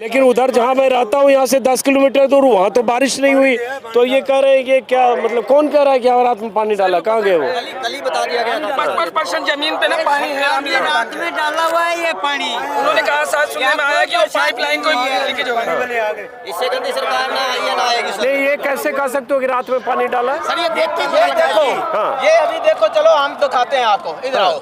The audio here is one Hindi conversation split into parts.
लेकिन उधर जहाँ मैं रहता हूँ यहाँ से 10 किलोमीटर दूर वहाँ तो बारिश नहीं हुई, तो ये कह रहे हैं कि क्या मतलब कौन कह रहा है कि रात में पानी डाला, कहाँ गए वो? कल ही बता दिया गया था। 55% जमीन पे ना पानी है, रात में डाला हुआ है ये पानी। उन्होंने कहा साथ सुनने में आया कि वो पाइपलाइन को लीकेज होगा। इससे गंदी सरकार ना आई है ना आएगी। नहीं, ये कैसे कह सकते हो कि रात में पानी डाला है? सर ये देखते देखो, ये अभी देखो, चलो हम दिखाते हैं आपको, इधर आओ।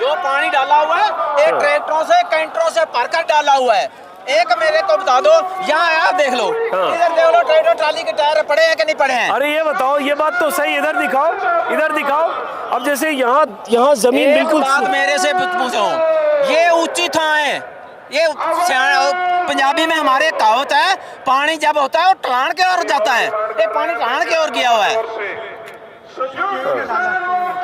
जो पानी डाला हुआ है एक ट्रैक्टरों से कैंटरों से भरकर डाला हुआ है। एक मेरे को बता दो, यहाँ आप देख लो, इधर देख लो, ट्रैक्टर ट्राली के टायर पड़े हैं कि नहीं पड़े हैं? अरे ये बताओ, ये बात तो सही, इधर दिखाओ, इधर दिखाओ। अब जैसे यहाँ जमीन बिल्कुल, बात मेरे से पूछो, ये ऊंची था है, ये पंजाबी में हमारे कहावत है, पानी जब होता है वो ढलान के ओर जाता है, ये पानी ढलान के ओर गया हुआ है।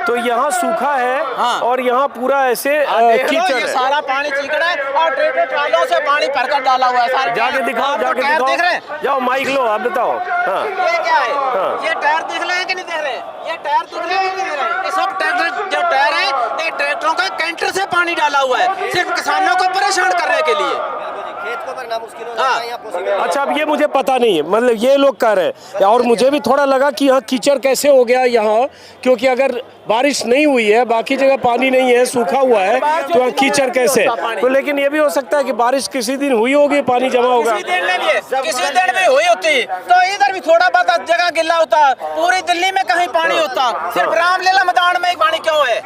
तो यहाँ सूखा है। हाँ। और यहाँ पूरा ऐसे कीचड़ ये है। सारा पानी चीकड़ा है और ट्रैक्टर ट्रालों से पानी भरकर डाला हुआ है सारे। जाके दिखाओ, जाके टायर देख रहे हैं? दिखाओ, जाओ माइक लो, आप बताओ। हाँ। ये क्या है? हाँ। ये टायर दिख रहे हैं कि नहीं दिख रहे? ये टायर दिख रहे हैं कि नहीं दिख रहे? ये सब ट्रैक्टर जो टायर है, ये ट्रैक्टरों का कैंटर से पानी डाला हुआ है, सिर्फ किसानों को परेशान करने के लिए। खेत को भरना मुश्किल हो जाता है यहाँ। अच्छा, अब ये मुझे पता नहीं है, मतलब ये लोग कह रहे हैं, और मुझे भी थोड़ा लगा कि यहाँ कीचड़ कैसे हो गया यहाँ, क्योंकि अगर बारिश नहीं हुई है, बाकी जगह पानी नहीं है, सूखा हुआ है, तो यहाँ कीचड़ कैसे? तो लेकिन ये भी हो सकता है कि बारिश किसी दिन हुई होगी, पानी जमा होगा। किसी दिन में हुई होती तो इधर भी थोड़ा बहुत जगह गिल्ला होता, पूरी दिल्ली में कहीं पानी होता। सिर्फ रामलीला मैदान में ही पानी क्यों है?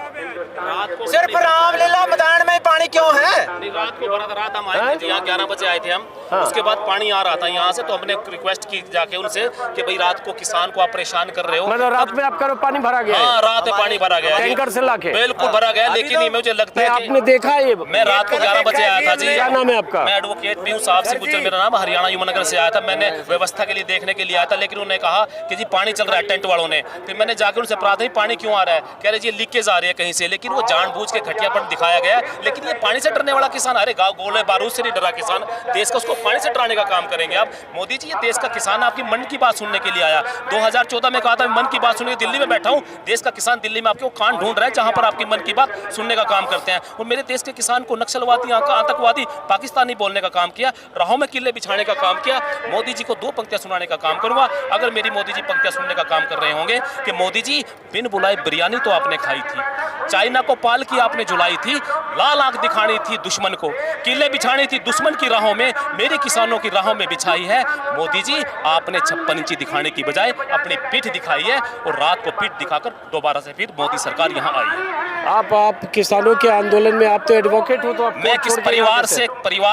सिर्फ रामलीला मैदान में ही पानी क्यों है? रात को बड़ा रात हम आए थे यहाँ, 11 बजे आए थे हम। उसके बाद पानी आ रहा था यहाँ से, तो हमने रिक्वेस्ट की जाके उनसे कि भाई रात को किसान को आप परेशान कर रहे हो। मतलब रात में आपका पानी भरा गया? हाँ, रात में पानी भरा गया, टैंकर से लाके। बिल्कुल भरा गया, लेकिन ये मुझे लगता है आपने देखा ये? मैं रात को 11 बजे आया था जी। क्या नाम है आपका? मैं एडवोकेट पीयूष साहब से गुजर, मेरा नाम, हरियाणा यमुनानगर से आया था। मैंने व्यवस्था के लिए देखने के लिए आया था, लेकिन उन्होंने कहा कि जी पानी चल रहा है, टेंट वालों ने। फिर मैंने जाकर उनसे प्रार्थना, पानी क्यों आ रहा है? कह रहे जी लीकेज आ रही है कहीं से, लेकिन वो जानबूझ के घटियापन दिखाया गया। लेकिन ये पानी से डरने वाला किसान, अरे गाँव गोले बारूद से नहीं डरा किसान, देश का उसको पानी से डराने का काम करेंगे आप? मोदी जी, ये देश का किसान आपकी मन की बात सुनने के लिए आया। 2014 में कहा था मन की बात सुनने, दिल्ली में बैठा हूँ, देश का किसान दिल्ली में आपके कान ढूंढ रहा है जहां पर आपकी मन की बात सुनने का काम करते हैं। और मेरे देश के किसान को नक्सलवादी, आतंकवादी, पाकिस्तानी बोलने का काम किया, राहों में किले बिछाने का काम किया। मोदी जी को 2 पंक्तियां सुनाने का काम करूंगा, अगर मेरी मोदी जी पंक्तियां सुनने का काम कर रहे होंगे कि मोदी जी, बिन बुलाए बिरयानी तो आपने खाई थी, चाइना को पाल की आपने जुलाई थी, लाल आंख दिखानी थी दुश्मन को, किले बिछानी थी दुश्मन की राहों में, मेरे किसानों की राहों में बिछाई है। मोदी जी, आपने 56 इंची दिखाने की बजाय अपनी पीठ दिखाई है, और रात को पीठ दिखाकर दोबारा से फिर मोदी सरकार यहाँ आई है। आप किसानों के आंदोलन में, आप तो एडवोकेट हो, तो आप मैं किस परिवार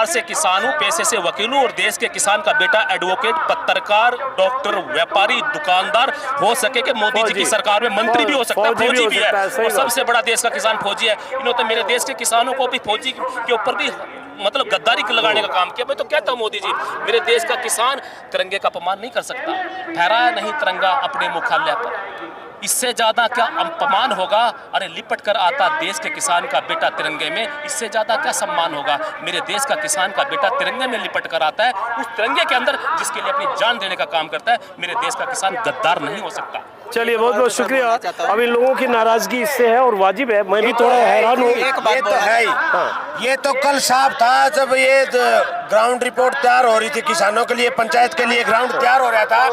से किसान हूँ, पैसे से वकील हूँ, और देश के किसान का बेटा एडवोकेट, पत्रकार, डॉक्टर, व्यापारी, दुकानदार हो सके कि मोदी जी की सरकार में मंत्री भी हो सकता है, फौजी भी है, और सबसे बड़ा देश का किसान फौजी है। इन्होंने मेरे देश के किसानों को भी फौजी के ऊपर भी मतलब गद्दारी लगाने का काम किया। मैं तो कहता हूँ मोदी जी, मेरे देश का किसान तिरंगे का अपमान नहीं कर सकता, फहराया नहीं तिरंगा अपने मुख्यालय पर, इससे ज्यादा क्या अपमान होगा? अरे लिपट कर आता देश के किसान का बेटा तिरंगे में, इससे ज्यादा क्या सम्मान होगा? मेरे देश का किसान का बेटा तिरंगे में लिपट कर आता है, उस तिरंगे के अंदर जिसके लिए अपनी जान देने का काम करता है। मेरे देश का किसान गद्दार नहीं हो सकता। चलिए, बहुत बहुत शुक्रिया। अब इन लोगों की नाराजगी इससे है और वाजिब है, मैं भी थोड़ा हैरान हूँ। ये तो है ही। हाँ। ये तो कल साफ था, जब ये ग्राउंड रिपोर्ट तैयार हो रही थी किसानों के लिए, पंचायत के लिए ग्राउंड तैयार हो रहा था,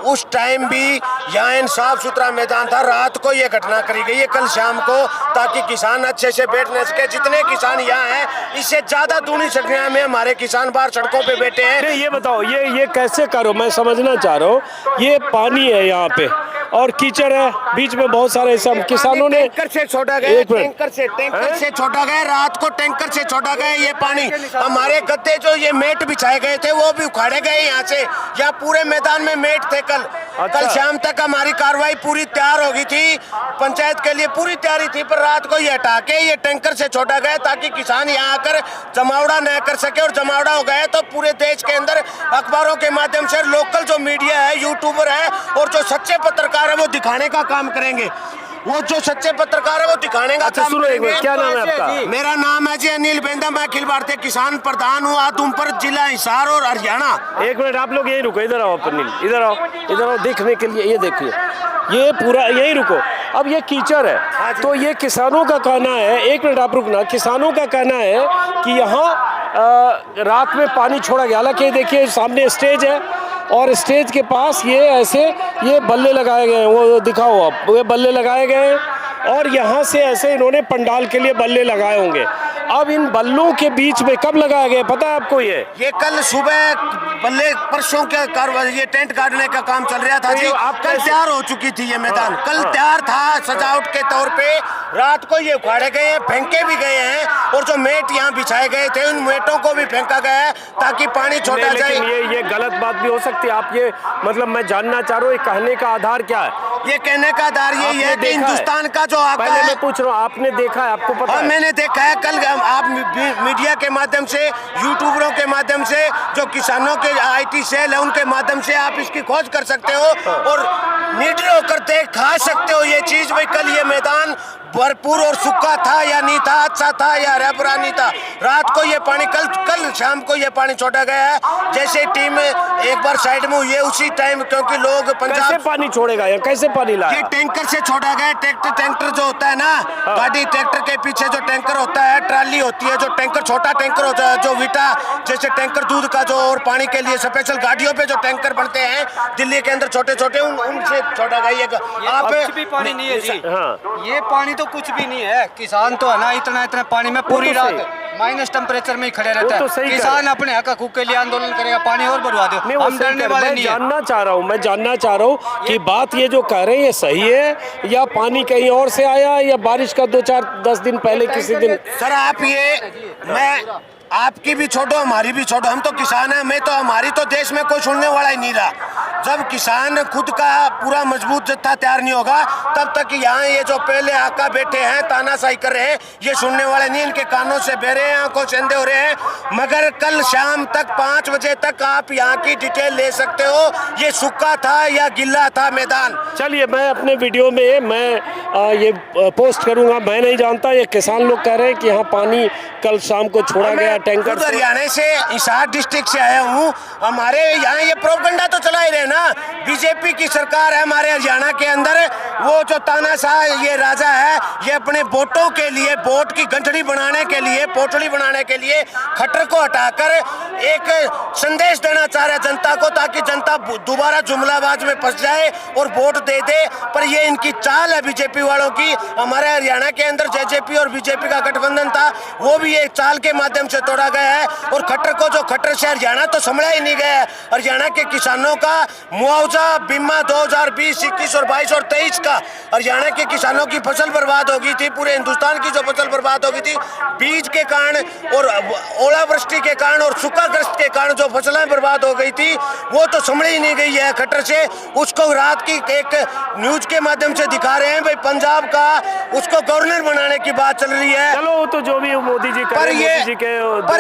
उस टाइम भी यहाँ साफ सुथरा मैदान था। रात को ये घटना करी गई है, कल शाम को, ताकि किसान अच्छे से बैठ न सके। जितने किसान यहाँ हैं, इससे ज्यादा दूनी संख्या में हमारे किसान बाहर सड़कों पे बैठे हैं। ये बताओ, ये कैसे करो, मैं समझना चाह रहा हूँ। ये पानी है यहाँ पे और कीचड़ है, बीच में बहुत सारे सब किसानों ने टैंकर से छोड़ा गया, टैंकर से छोड़ा गया, रात को टैंकर से छोड़ा गया ये पानी। हमारे गद्दे जो ये मेट बिछाए गए थे वो भी उखाड़े गए यहाँ से। यहाँ पूरे मैदान में मेट थे कल शाम तक हमारी कार्रवाई पूरी तैयार हो गई थी, पंचायत के लिए पूरी तैयारी थी, पर रात को ये हटा के ये टैंकर से छोड़ा गया ताकि किसान यहाँ आकर जमावड़ा न कर सके। और जमावड़ा हो गया तो पूरे देश के अंदर अखबारों के माध्यम से लोकल जो मीडिया है, यूट्यूबर है और जो सच्चे पत्रकार है, वो दिखाने का काम करेंगे। वो जो सच्चे पत्रकार है वो दिखाने का काम करेंगे। क्या नाम है आपका? मेरा नाम है जी अनिल बेंदा, मैं अखिल भारतीय किसान प्रधान हूँ, आदमपुर जिला हिसार और हरियाणा। एक मिनट, आप लोग यही रुको, इधर आओ अनिल, इधर आओ देखने के लिए। ये देखिए, ये पूरा यही रुको। अब ये कीचड़ है, तो ये किसानों का कहना है, एक मिनट आप रुकना, किसानों का कहना है कि यहाँ रात में पानी छोड़ा गया। हालांकि देखिए सामने स्टेज है और स्टेज के पास ये ऐसे ये बल्ले लगाए गए हैं, वो दिखाओ आप, ये बल्ले लगाए गए हैं और यहाँ से ऐसे इन्होंने पंडाल के लिए बल्ले लगाए होंगे। अब इन बल्लों के बीच में कब लगाया गया पता है आपको? ये कल सुबह बल्ले परसों के ये टेंट गाड़ने का काम चल रहा था जी। कल तैयार हो चुकी थी ये मैदान, कल तैयार था सजावट के तौर पे। रात को ये उखाड़े गए हैं, फेंके भी गए हैं और जो मेट यहाँ बिछाए गए थे उन मेटों को भी फेंका गया है ताकि पानी छोड़ा जाए। ये गलत बात भी हो सकती है। आप ये मतलब मैं जानना चाह रहा हूँ कहने का आधार क्या है? ये कहने का आधार यही है कि हिंदुस्तान का जो आपका पहले मैं पूछ रहा हूँ, आपने देखा है, आपको पता है? मैंने देखा है। कल आप मीडिया के माध्यम से, यूट्यूबरों के माध्यम से, जो किसानों के IT सेल है उनके माध्यम से आप इसकी खोज कर सकते हो और निडर होकर देख खा सकते हो ये चीज। भाई कल ये मैदान भरपूर और सूखा था या नहीं था, अच्छा था या रबरा नहीं था। रात को ये पानी कल शाम को ये पानी छोड़ा गया है। जैसे टीम एक बार साइड में हुई है उसी टाइम, क्योंकि लोग पंजाब कैसे पानी छोड़ेगा या कैसे पानी लाया? ये टैंकर से छोड़ा गया। टैंकर जो होता है ना, गाड़ी ट्रैक्टर के पीछे जो टैंकर होता है, ट्राली होती है, जो टैंकर छोटा टैंकर होता है, जो विटा जैसे टैंकर दूध का जो और पानी के लिए स्पेशल गाड़ियों पे जो टैंकर बनते हैं दिल्ली के अंदर छोटे छोटे, उनसे छोड़ा गया। आप भी पानी नहीं है जी। हाँ। ये पानी तो कुछ भी नहीं है। किसान तो है ना इतना पानी में पूरी रात माइनस टेम्परेचर में ही खड़े रहते हैं। किसान अपने हक हकूक के लिए आंदोलन करेगा, पानी और बढ़वा दो, हम डरने वाले नहीं है। मैं जानना चाह रहा हूँ कि बात ये जो कह रहे हैं ये सही है या पानी कहीं और से आया या बारिश का 2-4-10 दिन पहले किसी दिन? सर आप ये मैं आपकी भी छोड़ो हमारी भी छोड़ो, हम तो किसान हैं। मैं तो हमारी तो देश में कोई सुनने वाला ही नहीं रहा। जब किसान खुद का पूरा मजबूत जत्था तैयार नहीं होगा तब तक यहाँ ये जो पहले आका बैठे हैं तानाशाही कर रहे हैं ये सुनने वाले नहीं। इनके कानों से बह रहे हैं, आंखों से अंधे हो रहे हैं। मगर कल शाम तक 5 बजे तक आप यहाँ की डिटेल ले सकते हो ये सूखा था या गिल्ला था मैदान। चलिए मैं अपने वीडियो में मैं ये पोस्ट करूंगा। मैं नहीं जानता, ये किसान लोग कह रहे हैं कि यहाँ पानी कल शाम को छोड़ा गया टैंकर। हरियाणा से हिसार डिस्ट्रिक्ट से आया हूँ। हमारे यहाँ ये प्रोपगंडा तो चला ही रहे ना, बीजेपी की सरकार है हमारे हरियाणा के अंदर। वो जो तानाशाह ये राजा है ये अपने वोटों के लिए, वोट की गंठड़ी बनाने के लिए, पोटली बनाने के लिए खट्टर को हटाकर एक संदेश देना चाह रहे जनता को ताकि जनता दोबारा जुमलाबाज में फंस जाए और वोट दे दे। पर ये इनकी चाल है बीजेपी वालों की। हमारे हरियाणा के अंदर जेजेपी और बीजेपी का गठबंधन था वो भी एक चाल के माध्यम से तोड़ा गया है और खट्टर को जो खट्टर से हरियाणा तो संभला ही नहीं गया है। हरियाणा के किसानों का मुआवजा बीमा 2020, 21 और 22 और 23 का हरियाणा के किसानों की फसल बर्बाद हो गई थी। पूरे हिंदुस्तान की जो फसल बर्बाद हो गई थी बीज के कारण और ओलावृष्टि के कारण और सूखाग्रस्त के कारण जो फसलें बर्बाद हो गई थी वो तो संभली ही नहीं गई है खट्टर से। उसको रात की एक न्यूज के माध्यम से दिखा रहे हैं भाई पंजाब का उसको गवर्नर बनाने की बात चल रही है। चलो तो जो भी मोदी जी पर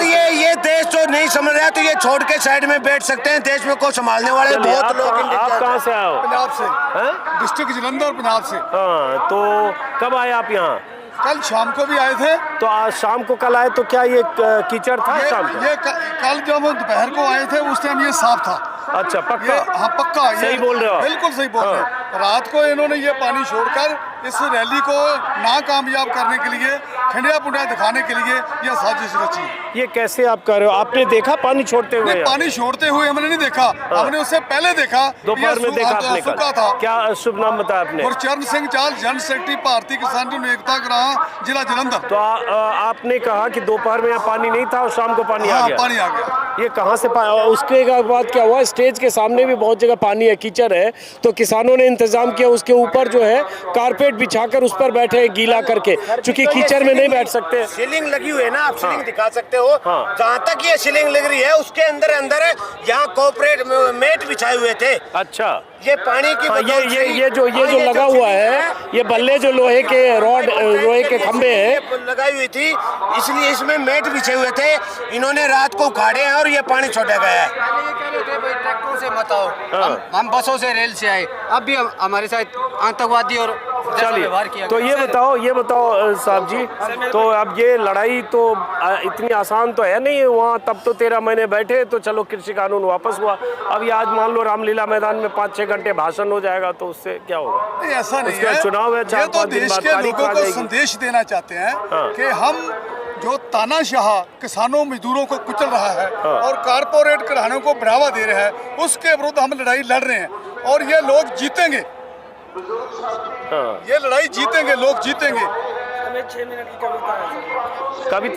ये देश जो नहीं समझ रहा है तो ये छोड़ के साइड में बैठ सकते हैं। देश में को संभालने वाले बहुत लोग। आप कहाँ से आए हो? पंजाब से, डिस्ट्रिक्ट जलंधर पंजाब से। हाँ, तो कब आए आप यहाँ? कल शाम को भी आए थे। तो आज शाम को कल आए तो क्या ये कीचड़ था शाम को? ये कल जब हम दोपहर को आए थे उस टाइम ये साफ था। अच्छा पक्का? हाँ पक्का, सही बोल रहे हो? बिल्कुल सही बोल रहे हो। रात को इन्होंने ये पानी छोड़कर इस रैली को नाकामयाब करने के लिए, खंडिया पुंडिया दिखाने के लिए यह साजिश रची। ये कैसे आप कर रहे हो? आपने देखा पानी छोड़ते हुए? पानी छोड़ते हुए हमने नहीं देखा। हमने उससे पहले देखा, दोपहर में देखा आपने? सूखा था। क्या शुभ नाम बताया आपने? गुरचरण सिंह चाल, जनरल सेक्रेटरी भारतीय किसान यूनियन एकता ग्राम जिला जलंधर। तो आपने कहा कि दोपहर में यहाँ पानी नहीं था और शाम को पानी आ गया? पानी आ गया। ये कहाँ से उसके बाद क्या हुआ? स्टेज के सामने भी बहुत जगह पानी है, कीचड़ है, तो किसानों ने इंतजाम किया उसके ऊपर जो है कारपेट बिछाकर उस पर बैठे गीला करके, क्योंकि कीचड़ में नहीं बैठ सकते। सीलिंग लगी हुई है ना, आप सीलिंग दिखा सकते हो। हाँ। जहाँ तक ये सीलिंग लग रही है उसके अंदर यहाँ कॉर्पोरेट मेट बिछाए हुए थे। अच्छा, ये पानी की ये जो लगा हुआ है, ये बल्ले जो लोहे के रॉड, लोहे के खंभे हैं लगाई हुई थी, इसलिए इसमें मेट बिछे हुए थे। इन्होंने रात को उखाड़े हैं और ये पानी छोड़ा गया है। ट्रैक्टरों से मत आओ, हम बसों से, रेल से आए। अब भी हमारे साथ आतंकवादी और चलिए, तो ये बताओ साहब जी, तो अब ये लड़ाई तो इतनी आसान तो है नहीं वहाँ। तब तो 13 महीने बैठे तो चलो कृषि कानून वापस हुआ। अब ये आज मान लो रामलीला मैदान में 5-6 घंटे भाषण हो जाएगा तो उससे क्या होगा? नहीं, ऐसा नहीं है। चुनाव है, 4-5 दिन बाद देश के लोगों को संदेश देना चाहते हैं कि हम जो तानाशाह किसानों मजदूरों को कुचल रहा है और कारपोरेट घरानों को बढ़ावा दे रहा है, उसके विरुद्ध हम लड़ाई लड़ रहे हैं और ये लोग जीतेंगे। ये लड़ाई जीतेंगे, लोग जीतेंगे। हमें 6 मिनट की कविता है। कविता